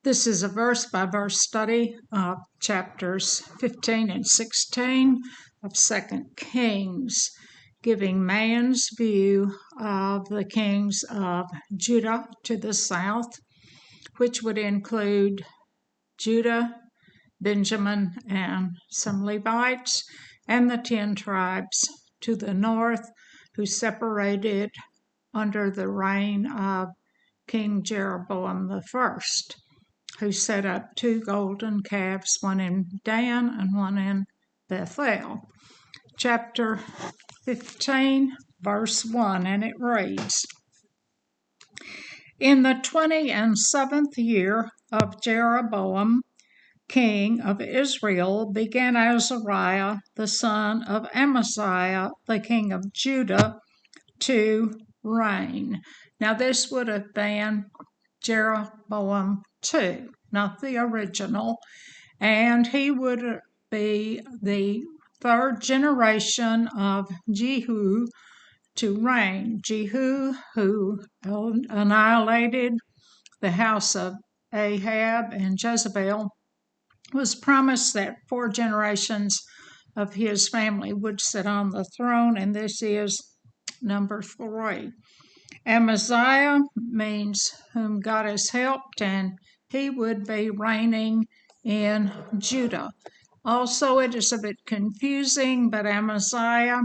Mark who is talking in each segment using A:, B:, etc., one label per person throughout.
A: This is a verse-by-verse study of chapters 15 and 16 of 2 Kings, giving man's view of the kings of Judah to the south, which would include Judah, Benjamin, and some Levites, and the 10 tribes to the north, who separated under the reign of King Jeroboam I, who set up 2 golden calves, one in Dan and one in Bethel. Chapter 15, verse 1, and it reads, In the 27th year of Jeroboam, king of Israel, began Azariah, the son of Amaziah, the king of Judah, to reign. Now this would have been Jeroboam II, not the original, and he would be the 3rd generation of Jehu to reign. Jehu, who annihilated the house of Ahab and Jezebel, was promised that 4 generations of his family would sit on the throne, and this is number 3. Amaziah means whom God has helped, and he would be reigning in Judah. Also, it is a bit confusing, but Amaziah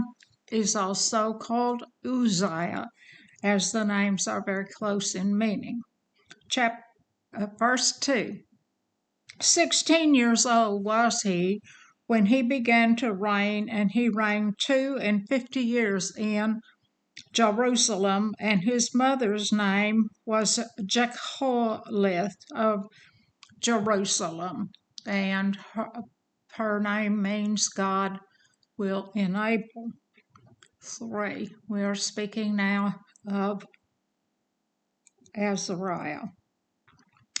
A: is also called Uzziah, as the names are very close in meaning. Verse 2. 16 years old was he when he began to reign, and he reigned 52 years in Jerusalem, and his mother's name was Jecholith of Jerusalem, and her name means God will enable. 3. We are speaking now of Azariah.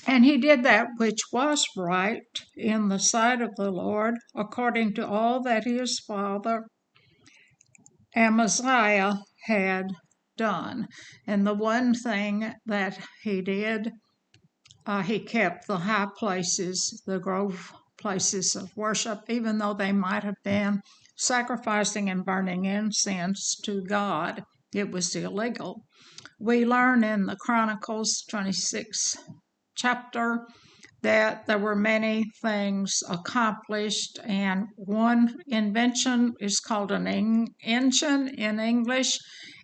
A: And he did that which was right in the sight of the Lord, according to all that his father Amaziah had done. And the one thing that he did, he kept the high places, the grove places of worship, even though they might have been sacrificing and burning incense to God. It was illegal. We learn in the Chronicles 26 chapter that there were many things accomplished, and one invention is called an engine in English.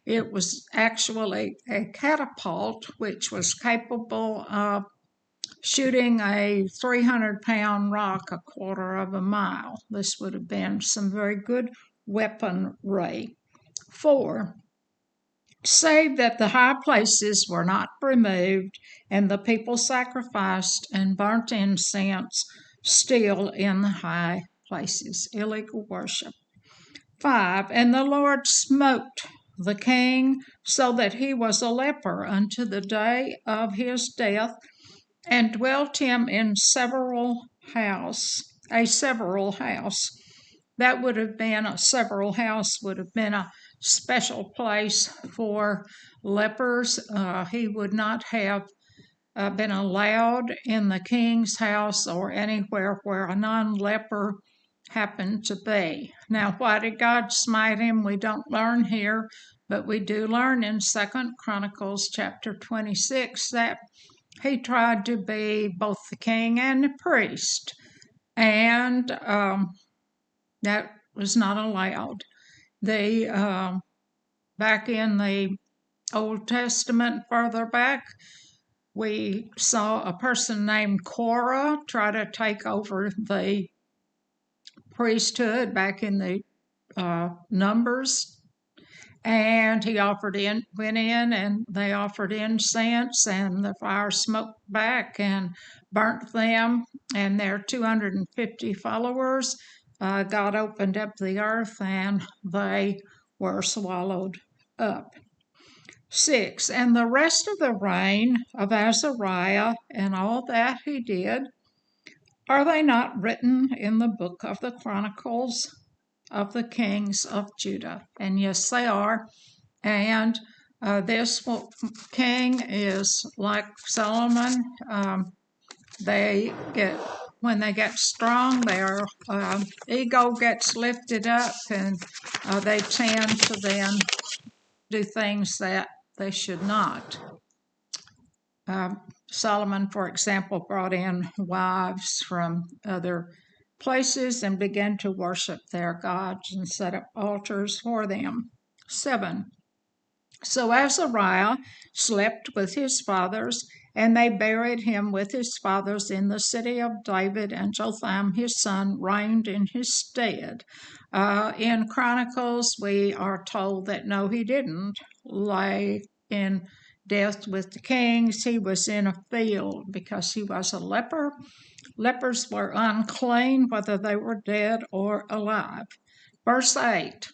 A: It was actually a catapult, which was capable of shooting a 300-pound rock a quarter of a mile. This would have been some very good weaponry. 4. Save that the high places were not removed, and the people sacrificed and burnt incense still in the high places. Illegal worship. 5. And the Lord smote the king so that he was a leper unto the day of his death, and dwelt him in a several house. That would have been a several house, would have been a special place for lepers. He would not have been allowed in the king's house or anywhere where a non-leper happened to be. Now, why did God smite him? We don't learn here, but we do learn in 2 Chronicles chapter 26 that he tried to be both the king and the priest, and that was not allowed. Back in the Old Testament, further back, we saw a person named Korah try to take over the priesthood back in the Numbers, and he went in, and they offered incense, and the fire smoked back and burnt them and their 250 followers. God opened up the earth, and they were swallowed up. 6. And the rest of the reign of Azariah and all that he did, are they not written in the book of the Chronicles of the kings of Judah? And yes, they are. And this king is like Solomon. when they get strong, their ego gets lifted up, and they tend to then do things that they should not. Solomon, for example, brought in wives from other places and began to worship their gods and set up altars for them. 7. So Azariah slept with his fathers, and they buried him with his fathers in the city of David, and Jotham his son reigned in his stead. In Chronicles, we are told that no, he didn't lay in death with the kings. He was in a field because he was a leper. Lepers were unclean whether they were dead or alive. Verse 8.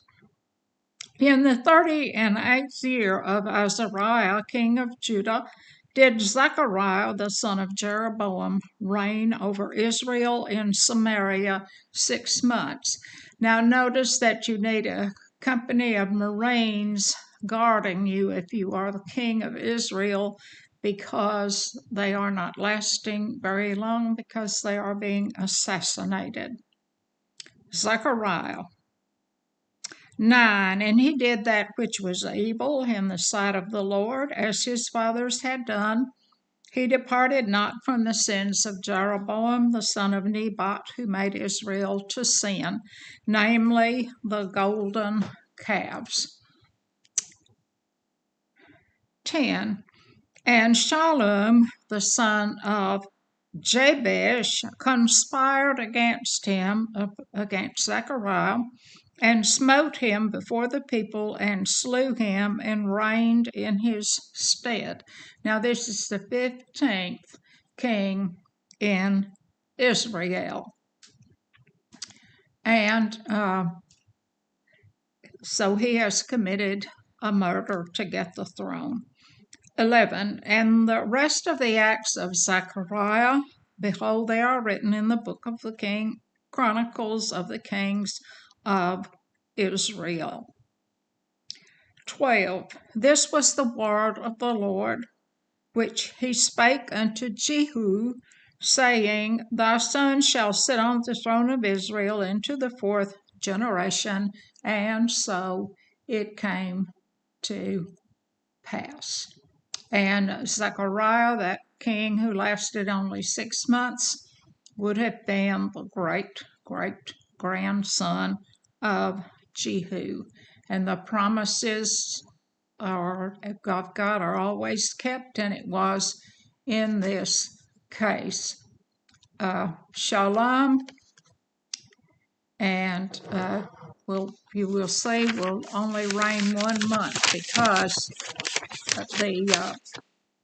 A: In the 38th year of Azariah, king of Judah, did Zechariah the son of Jeroboam reign over Israel in Samaria 6 months. Now notice that you need a company of Marines guarding you if you are the king of Israel, because they are not lasting very long because they are being assassinated. Zechariah 9. And he did that which was evil in the sight of the Lord, as his fathers had done. He departed not from the sins of Jeroboam the son of Nebat, who made Israel to sin, namely the golden calves. 10. And Shallum the son of Jabesh conspired against him, against Zechariah, and smote him before the people, and slew him, and reigned in his stead. Now this is the 15th king in Israel. And so he has committed a murder to get the throne. 11. And the rest of the acts of Zechariah, behold, they are written in the book of the Chronicles of the kings of Israel. 12. This was the word of the Lord, which he spake unto Jehu, saying, Thy son shall sit on the throne of Israel into the 4th generation. And so it came to pass. And Zechariah, that king who lasted only 6 months, would have been the great-great-grandson of Jehu. And the promises of God are always kept, and it was in this case. Shalom, and you will see, will only reign 1 month because the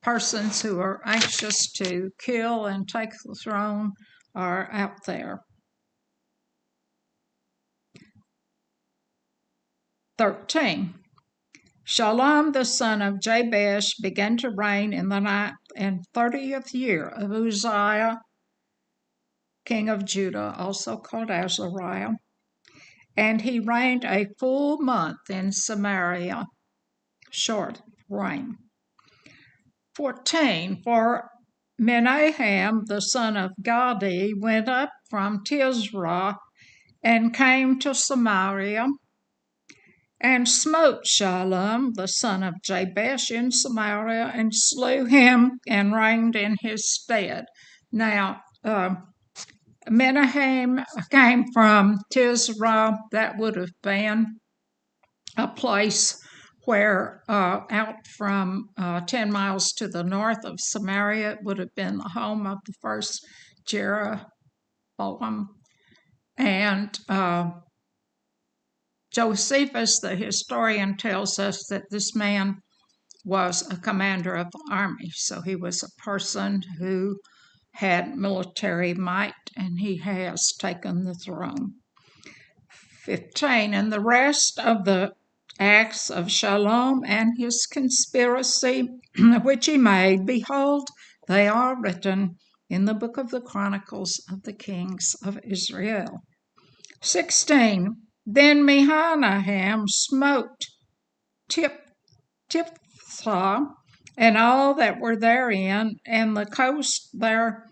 A: persons who are anxious to kill and take the throne are out there. 13. Shallum the son of Jabesh began to reign in the 9th and 30th year of Uzziah, king of Judah, also called Azariah, and he reigned a full month in Samaria. Short reign. 14. For Menahem the son of Gadi went up from Tisra and came to Samaria, and smote Shallum the son of Jabesh in Samaria, and slew him, and reigned in his stead. Now, Menahem came from Tisra. That would have been a place where out from 10 miles to the north of Samaria, it would have been the home of the first Jeroboam. And Josephus, the historian, tells us that this man was a commander of the army. So he was a person who had military might, and he has taken the throne. 15. And the rest of the acts of Shallum and his conspiracy which he made, behold, they are written in the book of the Chronicles of the kings of Israel. 16. Then Menahem smote Tiphsah and all that were therein, and the coast there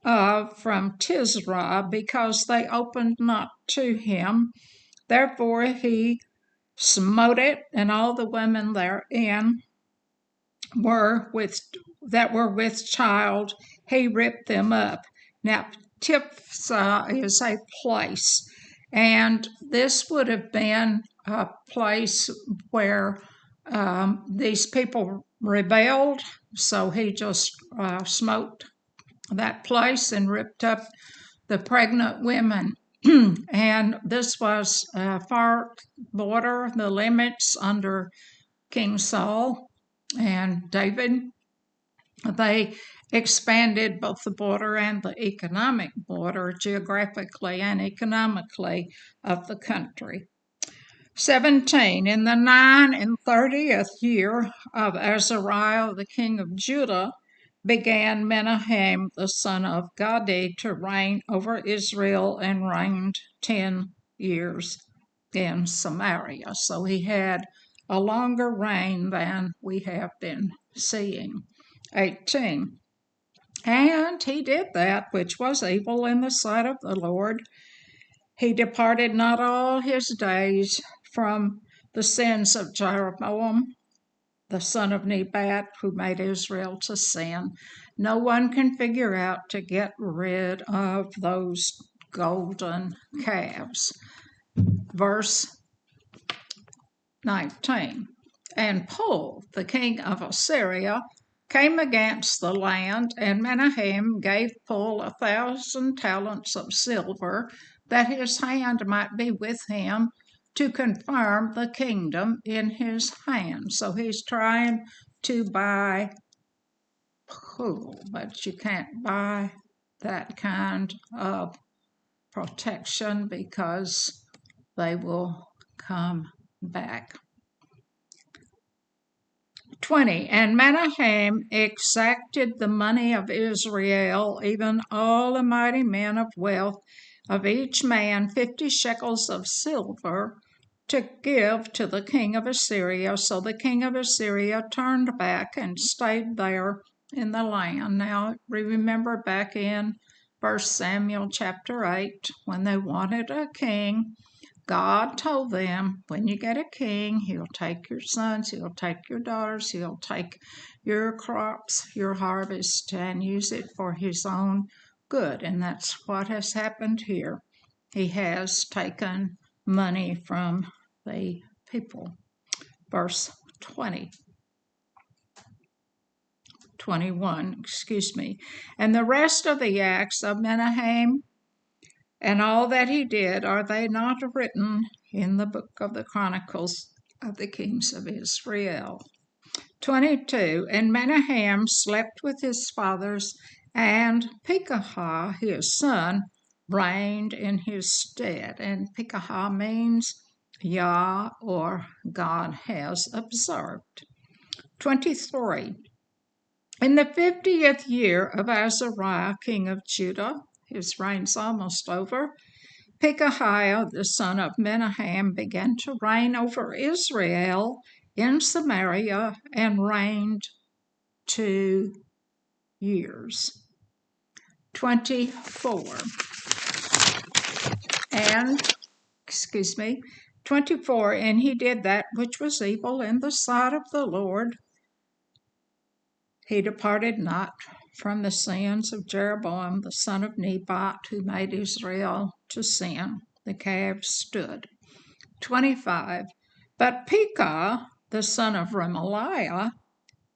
A: from Tisra, because they opened not to him. Therefore he smote it, and all the women therein that were with child, he ripped them up. Now, Tiphsah is a place, and this would have been a place where these people rebelled, so he just smote that place and ripped up the pregnant women. And this was far border, the limits under King Saul and David. They expanded both the border and the economic border, geographically and economically, of the country. 17. In the 39th year of Azariah, the king of Judah, began Menahem the son of Gadi to reign over Israel, and reigned 10 years in Samaria. So he had a longer reign than we have been seeing. 18. And he did that which was evil in the sight of the Lord. He departed not all his days from the sins of Jeroboam, the son of Nebat, who made Israel to sin. No one can figure out to get rid of those golden calves. Verse 19. And Pul, the king of Assyria, came against the land, and Menahem gave Pul 1,000 talents of silver, that his hand might be with him to confirm the kingdom in his hand. So he's trying to buy Pul, but you can't buy that kind of protection, because they will come back. 20. And Menahem exacted the money of Israel, even all the mighty men of wealth, of each man 50 shekels of silver, to give to the king of Assyria. So the king of Assyria turned back and stayed there in the land. Now, remember back in 1 Samuel chapter 8, when they wanted a king, God told them, when you get a king, he'll take your sons, he'll take your daughters, he'll take your crops, your harvest, and use it for his own good. And that's what has happened here. He has taken money from the people. Verse 21. And the rest of the acts of Menahem, and all that he did, are they not written in the book of the Chronicles of the Kings of Israel? 22. And Menahem slept with his fathers, and Pekah, his son, reigned in his stead. And Pekah means Yah, or God has observed. 23. In the 50th year of Azariah, king of Judah, his reign's almost over, Pekahiah, the son of Menahem, began to reign over Israel in Samaria, and reigned 2 years. 24. 24. And he did that which was evil in the sight of the Lord. He departed not from the sins of Jeroboam, the son of Nebat, who made Israel to sin. The calves stood. 25. But Pekah, the son of Remaliah,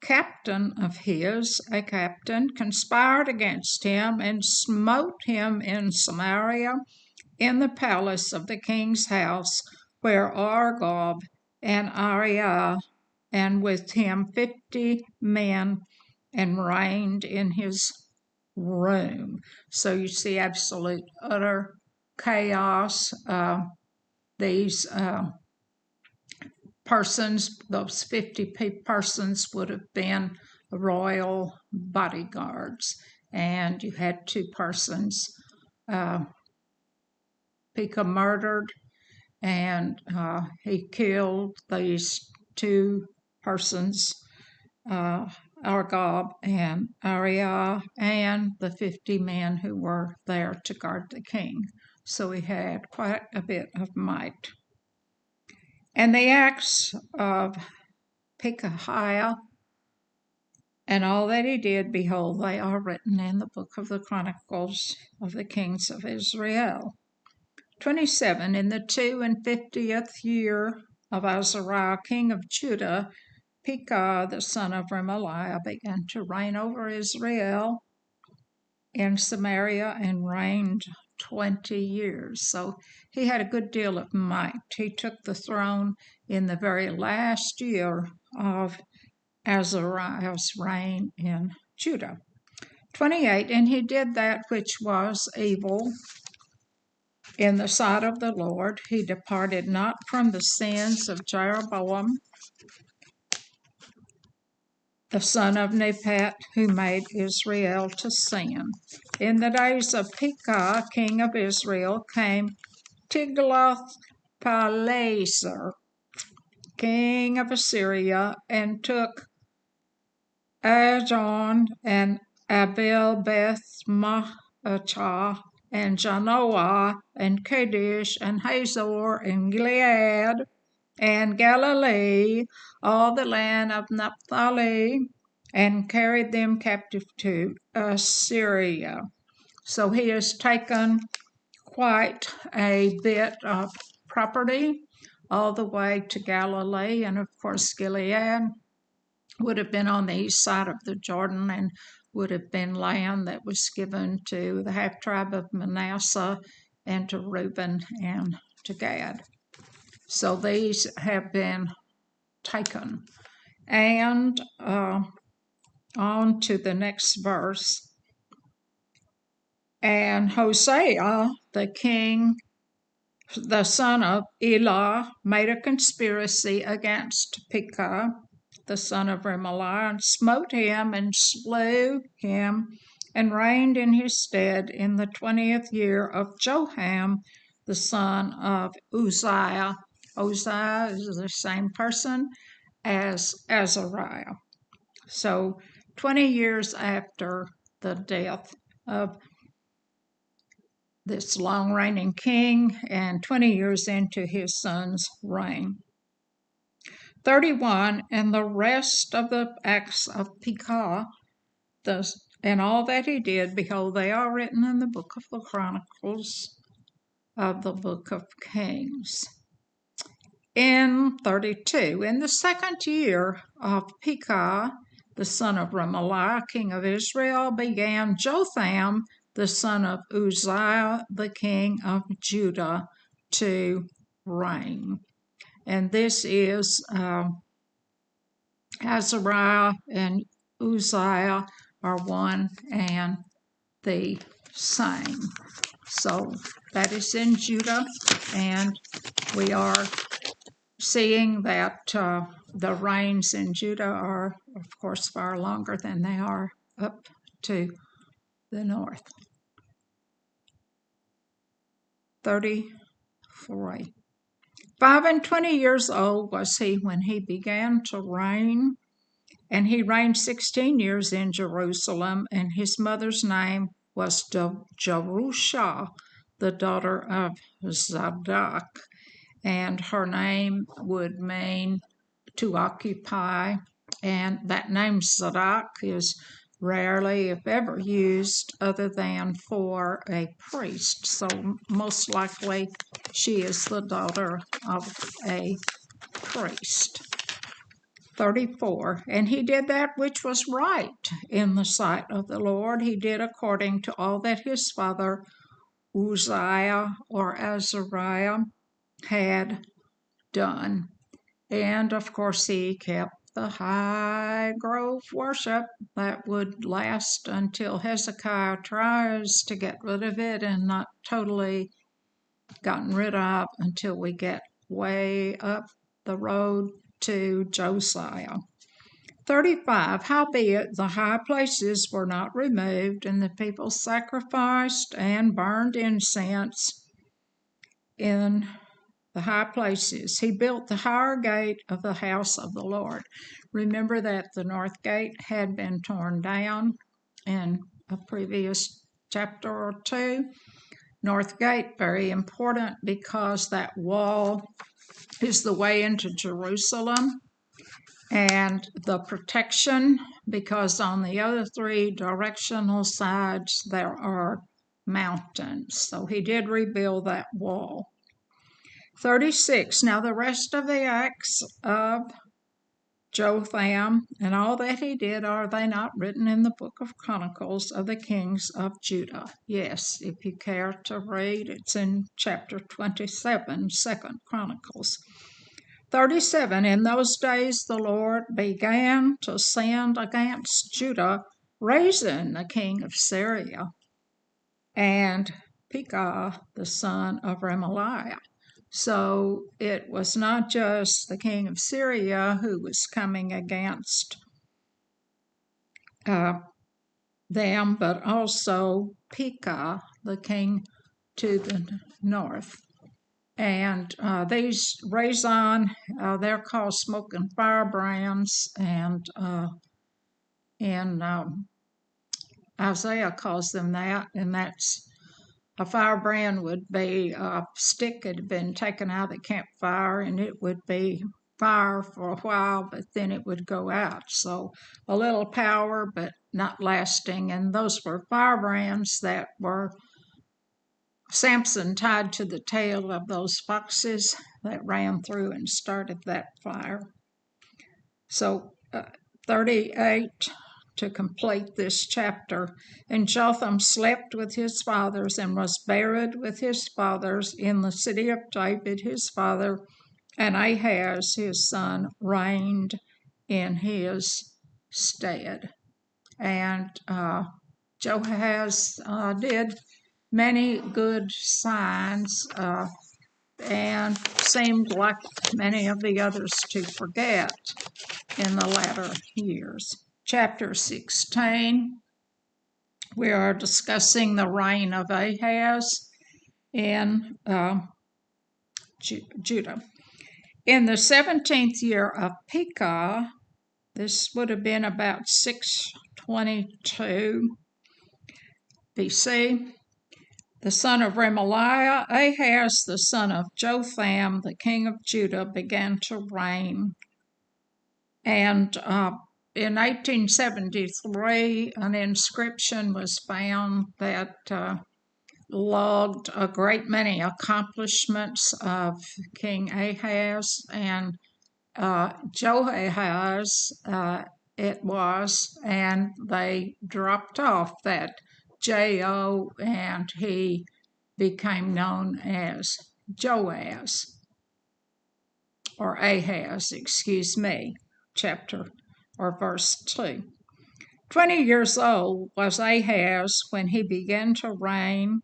A: captain of his, a captain, conspired against him, and smote him in Samaria, in the palace of the king's house, where Argob and Ariah, and with him 50 men, and reigned in his room. So you see absolute utter chaos. These persons, those 50 persons, would have been royal bodyguards, and you had 2 persons. Pekah murdered, and he killed these 2 persons Argob and Ariah, and the 50 men who were there to guard the king. So he had quite a bit of might. And the acts of Pekahiah and all that he did, behold, they are written in the book of the Chronicles of the Kings of Israel. 27. In the 52nd year of Azariah, king of Judah, Pekah, the son of Remaliah, began to reign over Israel in Samaria and reigned 20 years. So he had a good deal of might. He took the throne in the very last year of Azariah's reign in Judah. 28. And he did that which was evil in the sight of the Lord. He departed not from the sins of Jeroboam, the son of Nebat, who made Israel to sin. In the days of Pekah, king of Israel, came Tiglath-Pileser, king of Assyria, and took Adon and Abel-Beth-Maachah and Janoah and Kadesh and Hazor and Gilead and Galilee, all the land of Naphtali, and carried them captive to Assyria. So he has taken quite a bit of property all the way to Galilee, and of course Gilead would have been on the east side of the Jordan and would have been land that was given to the half-tribe of Manasseh and to Reuben and to Gad. So these have been taken. And on to the next verse. And Hosea, the king, the son of Elah, made a conspiracy against Pekah, the son of Remaliah, and smote him and slew him, and reigned in his stead in the 20th year of Jotham, the son of Uzziah. Uzziah is the same person as Azariah. So 20 years after the death of this long reigning king and 20 years into his son's reign. 31. And the rest of the acts of Pekah, and all that he did, behold, they are written in the book of the Chronicles of the book of Kings. In 32. In the 2nd year of Pekah, the son of Remaliah, king of Israel, began Jotham, the son of Uzziah, the king of Judah, to reign. And this is Azariah and Uzziah are one and the same. So that is in Judah, and we are seeing that the reigns in Judah are, of course, far longer than they are up to the north. 33. 25 years old was he when he began to reign, and he reigned 16 years in Jerusalem, and his mother's name was Jerusha, the daughter of Zadok, and her name would mean to occupy, and that name Zadok is rarely, if ever, used other than for a priest. So most likely she is the daughter of a priest. 34. And he did that which was right in the sight of the Lord. He did according to all that his father Uzziah or Azariah had done. And of course he kept the high grove worship that would last until Hezekiah tries to get rid of it, and not totally gotten rid of until we get way up the road to Josiah. 35. Howbeit the high places were not removed, and the people sacrificed and burned incense in the high places. He built the higher gate of the house of the Lord. Remember that the north gate had been torn down in a previous chapter or two. North gate, very important because that wall is the way into Jerusalem, and the protection because on the other three directional sides there are mountains. So he did rebuild that wall. 36. Now the rest of the acts of Jotham and all that he did, are they not written in the book of Chronicles of the kings of Judah? Yes, if you care to read, it's in chapter 27, 2nd Chronicles. 37. In those days the Lord began to send against Judah Rezin, the king of Syria, and Pekah, the son of Remaliah. So it was not just the king of Syria who was coming against them, but also Pekah, the king to the north. And these Rezin, they're called smoking firebrands, and in Isaiah calls them that, and that's a firebrand would be a stick that had been taken out of the campfire, and it would be fire for a while, but then it would go out. So a little power, but not lasting. And those were firebrands that were Samson tied to the tail of those foxes that ran through and started that fire. So 38, to complete this chapter. And Jotham slept with his fathers and was buried with his fathers in the city of David his father, and Ahaz his son reigned in his stead. And Jehoahaz did many good signs and seemed like many of the others to forget in the latter years. Chapter 16, we are discussing the reign of Ahaz in Judah. In the 17th year of Pekah, this would have been about 622 BC, the son of Remaliah, Ahaz, the son of Jotham, the king of Judah, began to reign. And in 1873, an inscription was found that logged a great many accomplishments of King Ahaz, and Joahaz it was, and they dropped off that J-O, and he became known as Joaz, or Ahaz, chapter or verse 2. 20 years old was Ahaz when he began to reign,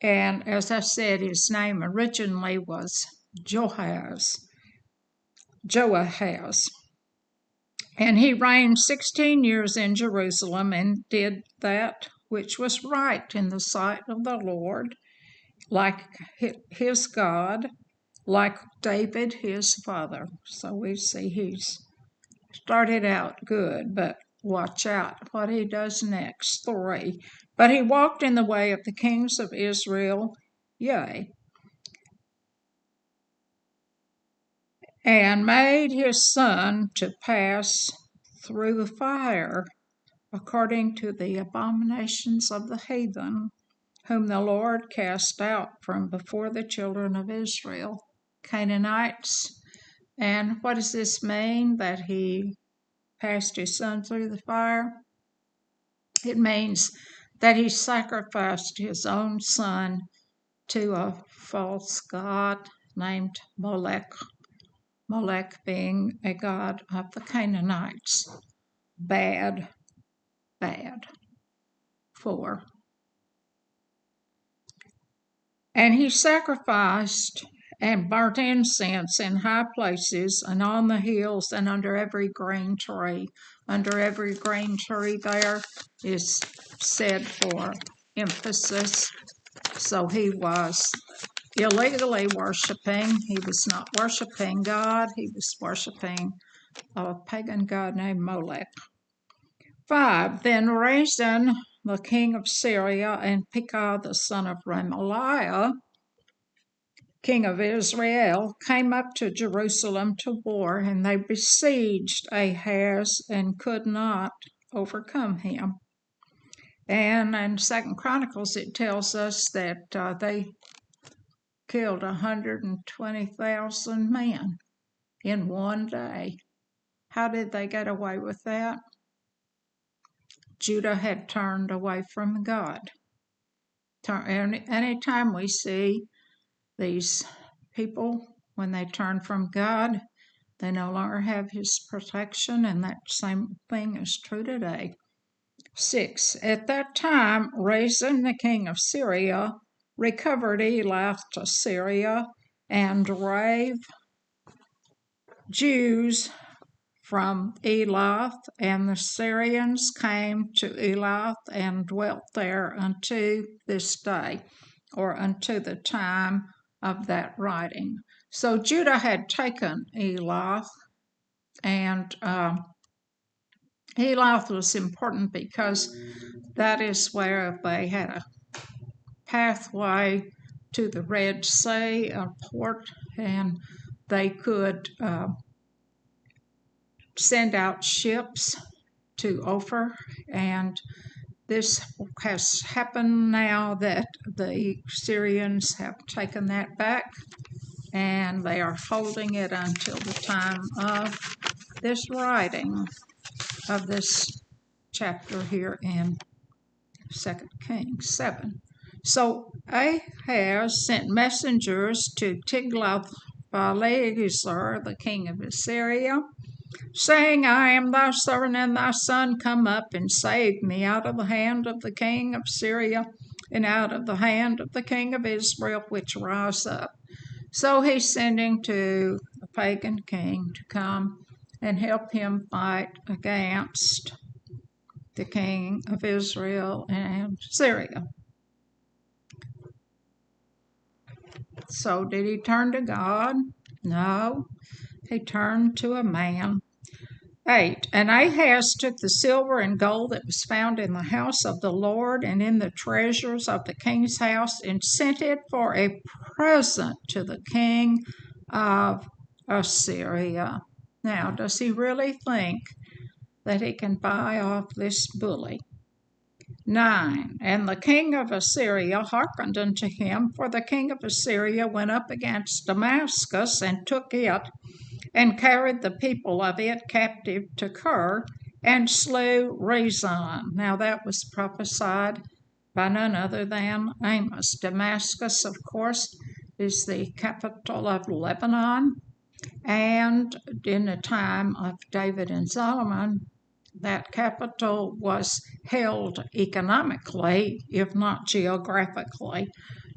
A: and as I said, his name originally was Joahaz. And he reigned 16 years in Jerusalem and did that which was right in the sight of the Lord, like his God, like David his father. So we see he's started out good, but watch out what he does next. 3. But he walked in the way of the kings of Israel, and made his son to pass through the fire, according to the abominations of the heathen, whom the Lord cast out from before the children of Israel, Canaanites. And what does this mean, that he passed his son through the fire? It means that he sacrificed his own son to a false god named Molech, Molech being a god of the Canaanites. Bad. 4. And he sacrificed and burnt incense in high places and on the hills and under every green tree. Under every green tree there is said for emphasis. So he was illegally worshiping. He was not worshiping God. He was worshiping a pagan god named Molech. 5. Then Rezin, the king of Syria, and Pekah, the son of Remaliah, king of Israel, came up to Jerusalem to war, and they besieged Ahaz and could not overcome him. And in 2 Chronicles, it tells us that they killed 120,000 men in one day. How did they get away with that? Judah had turned away from God. Anytime we see these people, when they turn from God, they no longer have His protection, and that same thing is true today. 6. At that time, Rezin, the king of Syria, recovered Elath to Syria and drove Jews from Elath, and the Syrians came to Elath and dwelt there unto this day, or unto the time of that writing. So Judah had taken Elath, and Elath was important because that is where they had a pathway to the Red Sea, a port, and they could send out ships to Ophir, and this has happened now that the Syrians have taken that back, and they are holding it until the time of this writing of this chapter here in 2 Kings 7. So Ahaz sent messengers to Tiglath-Pileser, the king of Assyria, saying, I am thy servant and thy son, come up and save me out of the hand of the king of Syria and out of the hand of the king of Israel, which rise up. So he's sending to the pagan king to come and help him fight against the king of Israel and Syria. So did he turn to God? No, he turned to a man. 8. And Ahaz took the silver and gold that was found in the house of the Lord and in the treasures of the king's house, and sent it for a present to the king of Assyria. Now, does he really think that he can buy off this bully? 9. And the king of Assyria hearkened unto him, for the king of Assyria went up against Damascus and took it, and carried the people of it captive to Kir, and slew Rezin. Now that was prophesied by none other than Amos. Damascus, of course, is the capital of Lebanon, and in the time of David and Solomon, that capital was held economically, if not geographically.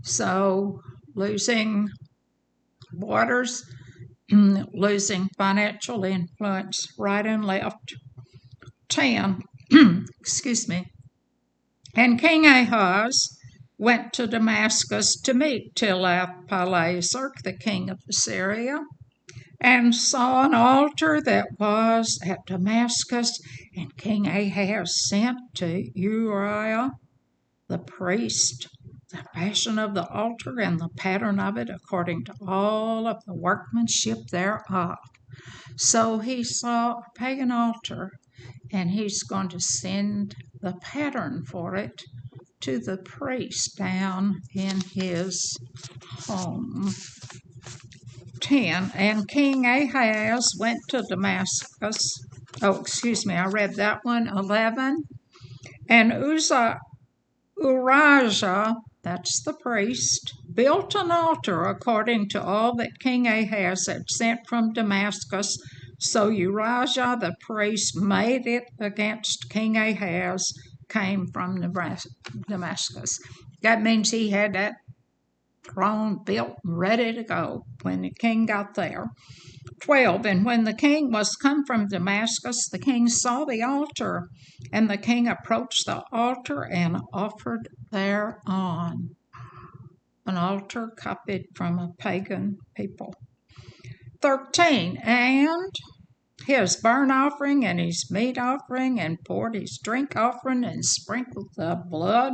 A: So losing borders, losing financial influence right and left. 10. Excuse me. And King Ahaz went to Damascus to meet Tiglath-Pileser, the king of Assyria, and saw an altar that was at Damascus. And King Ahaz sent to Uriah the priest the fashion of the altar and the pattern of it according to all of the workmanship thereof. So he saw a pagan altar, and he's going to send the pattern for it to the priest down in his home. 10. And King Ahaz went to Damascus. I read that one. 11. And Urijah, that's the priest, built an altar according to all that King Ahaz had sent from Damascus. So Urijah the priest made it against King Ahaz, came from Damascus. That means he had that throne built and ready to go when the king got there. 12. And when the king was come from Damascus, the king saw the altar, and the king approached the altar and offered thereon. an altar copied from a pagan people. 13, and his burnt offering and his meat offering, and poured his drink offering, and sprinkled the blood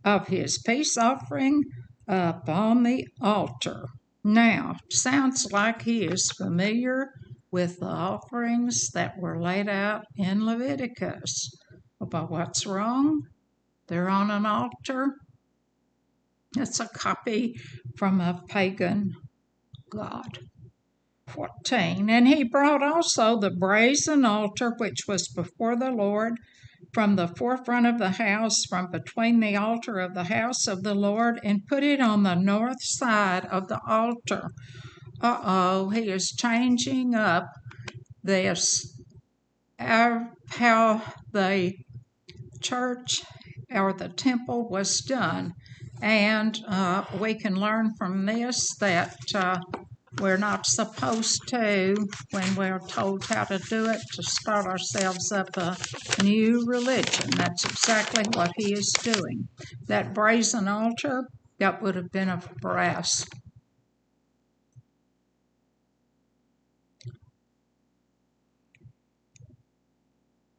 A: of his peace offering upon the altar. Now, sounds like he is familiar with the offerings that were laid out in Leviticus. But what's wrong? They're on an altar. It's a copy from a pagan god. 14, and he brought also the brazen altar which was before the Lord from the forefront of the house, from between the altar of the house of the Lord, and put it on the north side of the altar. He is changing up this, how the church or the temple was done. And we can learn from this that we're not supposed to, when we're told how to do it, to start ourselves up a new religion. That's exactly what he is doing. That brazen altar, that would have been of brass.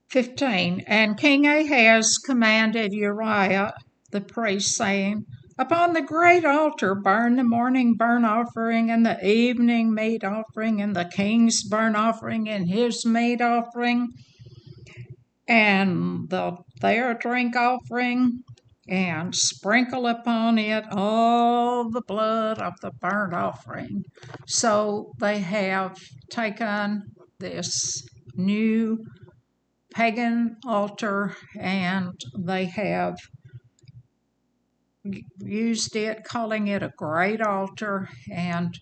A: "15, and King Ahaz commanded Uriah the priest, saying, Upon the great altar burn the morning burnt offering, and the evening meat offering, and the king's burnt offering, and his meat offering, and their drink offering, and sprinkle upon it all the blood of the burnt offering." So they have taken this new pagan altar and they have used it, calling it a great altar, and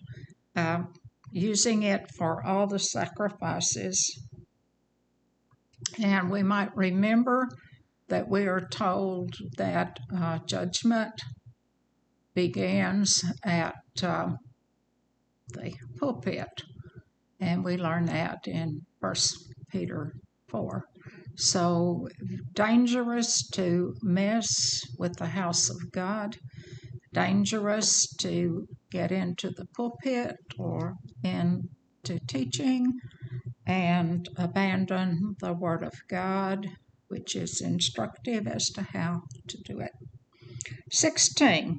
A: using it for all the sacrifices. And we might remember that we are told that judgment begins at the pulpit, and we learn that in 1 Peter 4. So dangerous to mess with the house of God, dangerous to get into the pulpit or into teaching and abandon the Word of God, which is instructive as to how to do it. 16.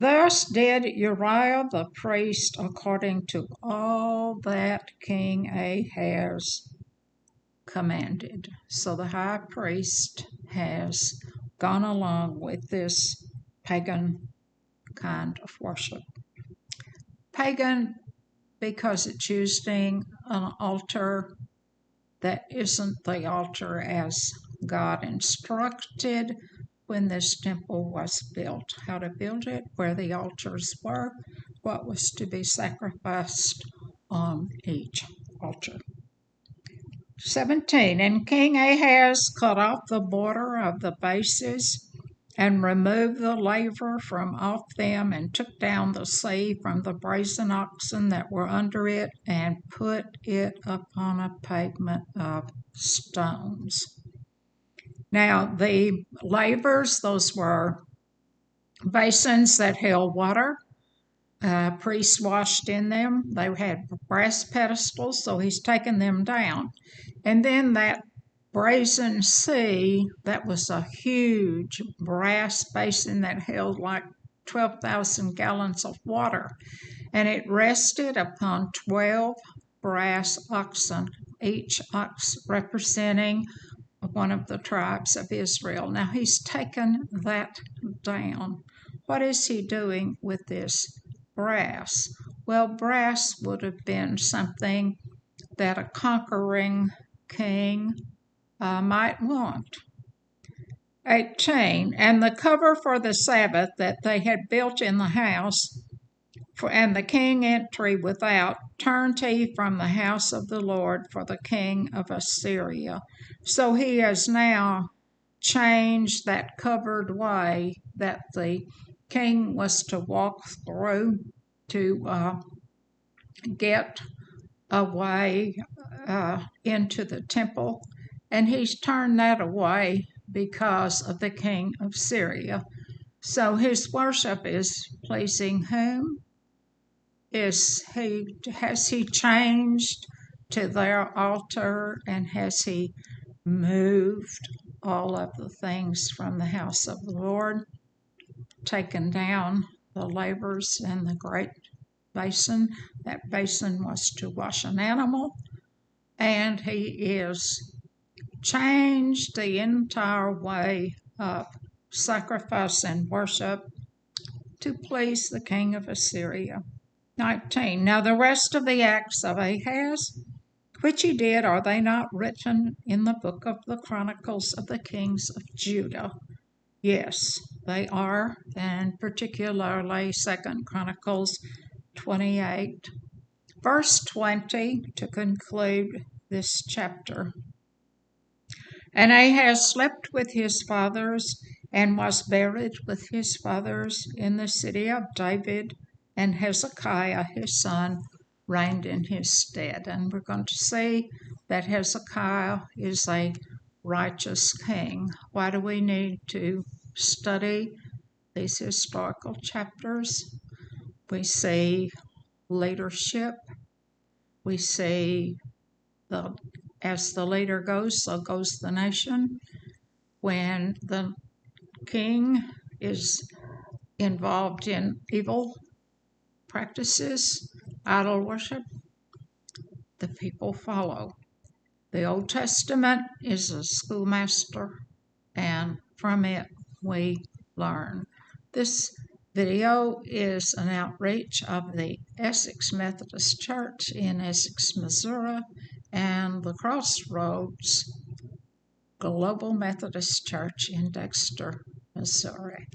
A: Thus did Uriah the priest according to all that King Ahaz commanded. So the high priest has gone along with this pagan kind of worship. Pagan because it's using an altar that isn't the altar as God instructed when this temple was built, how to build it, where the altars were, what was to be sacrificed on each altar. 17, and King Ahaz cut off the border of the bases and removed the laver from off them, and took down the sea from the brazen oxen that were under it, and put it upon a pavement of stones. Now, the lavers, those were basins that held water. Priests washed in them. They had brass pedestals, so he's taken them down. And then that brazen sea, that was a huge brass basin that held like 12,000 gallons of water. And it rested upon 12 brass oxen, each ox representing one of the tribes of Israel. Now he's taken that down. What is he doing with this brass? Well, brass would have been something that a conquering king might want. 18, and the cover for the Sabbath that they had built in the house, and the king entry without, turned he from the house of the Lord for the king of Assyria. So he has now changed that covered way that the king was to walk through to get a way into the temple, and he's turned that away because of the king of Syria. So his worship is pleasing whom? Has he changed to their altar, and has he moved all of the things from the house of the Lord, taken down the lavers and the great basin? That basin was to wash an animal, and he is changed the entire way of sacrifice and worship to please the king of Assyria. 19. Now the rest of the acts of Ahaz, which he did, are they not written in the book of the Chronicles of the kings of Judah? Yes, they are, and particularly 2 Chronicles 28, verse 20, to conclude this chapter. And Ahaz slept with his fathers and was buried with his fathers in the city of David, and Hezekiah his son reigned in his stead. And we're going to see that Hezekiah is a righteous king. Why do we need to study these historical chapters? We see leadership. We see as the leader goes, so goes the nation. When the king is involved in evil practices, idol worship, the people follow. The Old Testament is a schoolmaster, and from it we learn. This video is an outreach of the Essex Methodist Church in Essex, Missouri, and the Crossroads Global Methodist Church in Dexter, Missouri.